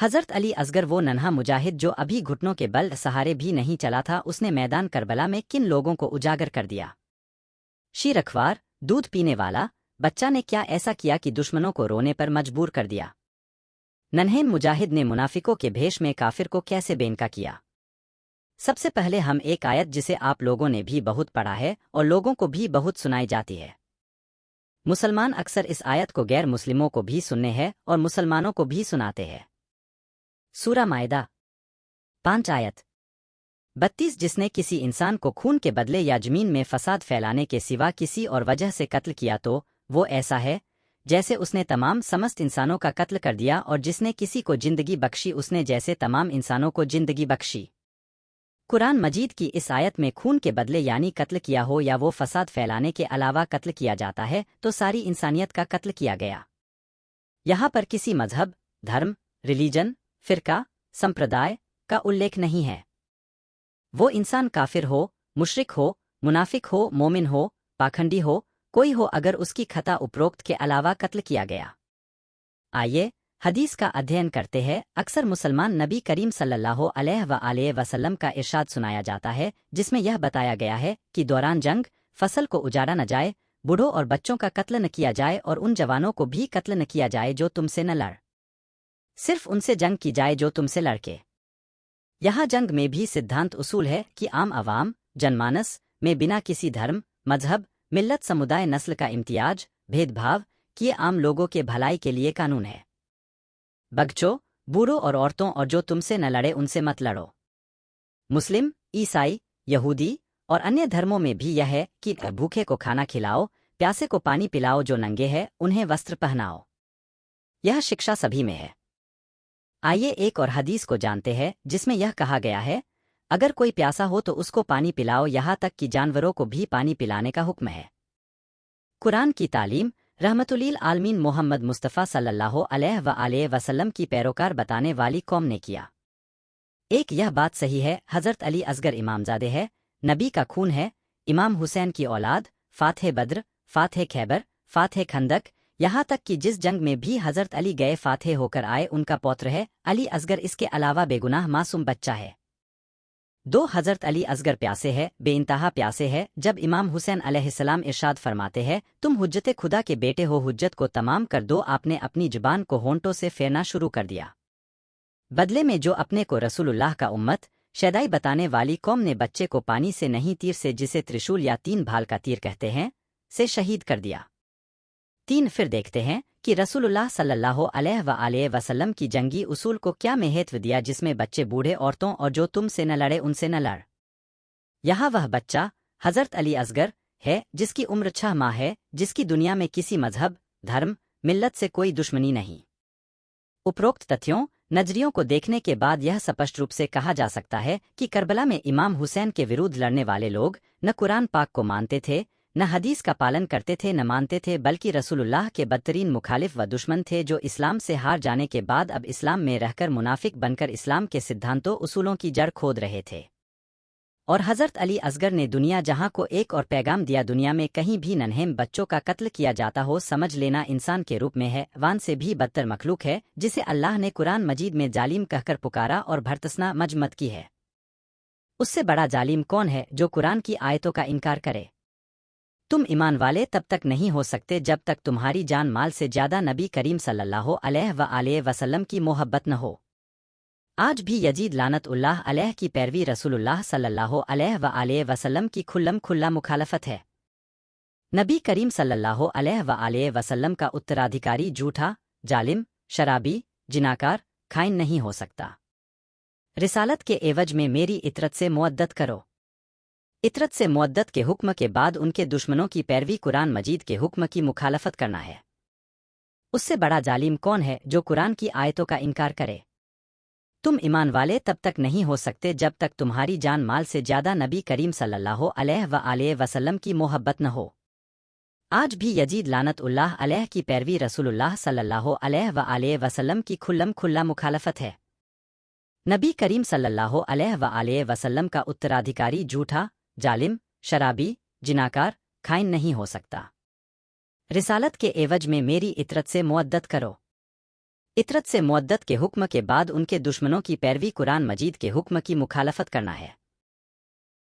حضرت علی اصغر وہ ننھا مجاہد جو ابھی گھٹنوں کے بل سہارے بھی نہیں چلا تھا، اس نے میدان کربلا میں کن لوگوں کو اجاگر کر دیا؟ شیرخوار، دودھ پینے والا بچہ نے کیا ایسا کیا کہ دشمنوں کو رونے پر مجبور کر دیا؟ ننھے مجاہد نے منافقوں کے بھیش میں کافر کو کیسے بینکا کیا؟ سب سے پہلے ہم ایک آیت جسے آپ لوگوں نے بھی بہت پڑھا ہے اور لوگوں کو بھی بہت سنائی جاتی ہے۔ مسلمان اکثر اس آیت کو غیر مسلموں کو بھی سننے ہیں اور مسلمانوں کو بھی سناتے ہیں۔ سورہ مائدہ 5 آیت 32 جس نے کسی انسان کو خون کے بدلے یا زمین میں فساد پھیلانے کے سوا کسی اور وجہ سے قتل کیا تو وہ ایسا ہے جیسے اس نے تمام سمست انسانوں کا قتل کر دیا، اور جس نے کسی کو زندگی بخشی اس نے جیسے تمام انسانوں کو زندگی بخشی۔ قرآن مجید کی اس آیت میں خون کے بدلے یعنی قتل کیا ہو یا وہ فساد پھیلانے کے علاوہ قتل کیا جاتا ہے تو ساری انسانیت کا قتل کیا گیا۔ یہاں پر کسی مذہب، دھرم، ریلیجن، فرقہ، سمپردائے کا الیکھ نہیں ہے۔ وہ انسان کافر ہو، مشرک ہو، منافق ہو، مومن ہو، پاکھنڈی ہو، کوئی ہو، اگر اس کی خطا اپروکت کے علاوہ قتل کیا گیا۔ آئیے حدیث کا ادھین کرتے ہیں۔ اکثر مسلمان نبی کریم صلی اللہ علیہ وآلہ وسلم کا ارشاد سنایا جاتا ہے جس میں یہ بتایا گیا ہے کہ دوران جنگ فصل کو اجاڑا نہ جائے، بوڑھوں اور بچوں کا قتل نہ کیا جائے اور ان جوانوں کو بھی قتل نہ کیا جائے جو تم سے نہ لڑ، صرف ان سے جنگ کی جائے جو تم سے لڑکے۔ یہاں جنگ میں بھی سدھانت اصول ہے کہ عام عوام جنمانس میں بنا کسی دھرم، مذہب، ملت، سمودائے، نسل کا امتیاز، بھید بھاو کیے عام لوگوں کے بھلائی کے لیے قانون ہے۔ بچوں، بوڑھوں اور عورتوں اور جو تم سے نہ لڑے ان سے مت لڑو۔ مسلم، عیسائی، یہودی اور انیہ دھرموں میں بھی یہ ہے کہ بھوکے کو کھانا کھلاؤ، پیاسے کو پانی پلاؤ، جو ننگے ہیں انہیں وستر پہناؤ۔ یہ شکشا سبھی میں ہے۔ آئیے ایک اور حدیث کو جانتے ہیں جس میں یہ کہا گیا ہے اگر کوئی پیاسا ہو تو اس کو پانی پلاؤ، یہاں تک کہ جانوروں کو بھی پانی پلانے کا حکم ہے۔ قرآن کی تعلیم رحمت للعالمین محمد مصطفیٰ صلی اللہ علیہ وآلہ وسلم کی پیروکار بتانے والی قوم نے کیا۔ ایک یہ بات صحیح ہے حضرت علی اصغر امامزادے ہے، نبی کا خون ہے، امام حسین کی اولاد، فاتح بدر، فاتح خیبر، فاتح خندق، یہاں تک کہ جس جنگ میں بھی حضرت علی گئے فاتح ہو کر آئے ان کا پوتر ہے علی اصغر، اس کے علاوہ بے گناہ معصوم بچہ ہے۔ حضرت علی اصغر پیاسے ہے، بے انتہا پیاسے ہے، جب امام حسین علیہ السلام ارشاد فرماتے ہیں تم حجت خدا کے بیٹے ہو، حجت کو تمام کر دو، آپ نے اپنی زبان کو ہونٹوں سے پھیرنا شروع کر دیا۔ بدلے میں جو اپنے کو رسول اللہ کا امت شیدائی بتانے والی قوم نے بچے کو پانی سے نہیں تیر سے، جسے ترشول یا 3 بھال کا تیر کہتے ہیں، سے شہید کر دیا۔ پھر دیکھتے ہیں کہ رسول اللہ صلی اللہ علیہ وآلہ وسلم کی جنگی اصول کو کیا مہتو دیا، جس میں بچے، بوڑھے، عورتوں اور جو تم سے نہ لڑے ان سے نہ لڑ۔ یہاں وہ بچہ حضرت علی اصغر ہے جس کی عمر 6 ماہ ہے، جس کی دنیا میں کسی مذہب، دھرم، ملت سے کوئی دشمنی نہیں۔ اپروکت تتھیوں نظریوں کو دیکھنے کے بعد یہ سپشٹ روپ سے کہا جا سکتا ہے کہ کربلا میں امام حسین کے ورودھ لڑنے والے لوگ نہ قرآن پاک کو مانتے تھے، نہ حدیث کا پالن کرتے تھے، نہ مانتے تھے، بلکہ رسول اللہ کے بدترین مخالف و دشمن تھے، جو اسلام سے ہار جانے کے بعد اب اسلام میں رہ کر منافق بن کر اسلام کے سدھانتوں اصولوں کی جڑ کھود رہے تھے۔ اور حضرت علی اصغر نے دنیا جہاں کو ایک اور پیغام دیا، دنیا میں کہیں بھی ننھے بچوں کا قتل کیا جاتا ہو، سمجھ لینا انسان کے روپ میں ہے، وان سے بھی بدتر مخلوق ہے، جسے اللہ نے قرآن مجید میں ظالم کہہ کر پکارا اور بھرتسنا مجمت کی ہے۔ اس سے بڑا ظالم کون ہے جو قرآن کی آیتوں کا انکار کرے؟ تم ایمان والے تب تک نہیں ہو سکتے جب تک تمہاری جان مال سے زیادہ نبی کریم صلی اللہ علیہ وآلہ وسلم کی محبت نہ ہو۔ آج بھی یزید لعنت اللہ علیہ کی پیروی رسول اللہ صلی اللہ علیہ وآلہ وسلم کی کھلم کھلا مخالفت ہے۔ نبی کریم صلی اللہ علیہ وآلہ وسلم کا اترادھیکاری جھوٹا، ظالم، شرابی، جناکار، خائن نہیں ہو سکتا۔ رسالت کے عوض میں میری اطرت سے مودت کرو۔ اطرت سے مودت کے حکم کے بعد ان کے دشمنوں کی پیروی قرآن مجید کے حکم کی مخالفت کرنا ہے۔ اس سے بڑا ظالم کون ہے جو قرآن کی آیتوں کا انکار کرے؟ تم ایمان والے تب تک نہیں ہو سکتے جب تک تمہاری جان مال سے زیادہ نبی کریم صلی اللہ علیہ وآلہ وسلم کی محبت نہ ہو۔ آج بھی یزید لعنت اللہ علیہ کی پیروی رسول اللہ صلی اللہ علیہ وآلہ وسلم کی کھلم کھلا مخالفت ہے۔ نبی کریم صلی اللہ علیہ وآلہ وسلم کا اترادھیکاری جھوٹا، ظالم، شرابی، جناکار، خائن نہیں ہو سکتا۔ رسالت کے عوض میں میری اطرت سے مودت کرو۔ اطرت سے معدت کے حکم کے بعد ان کے دشمنوں کی پیروی قرآن مجید کے حکم کی مخالفت کرنا ہے۔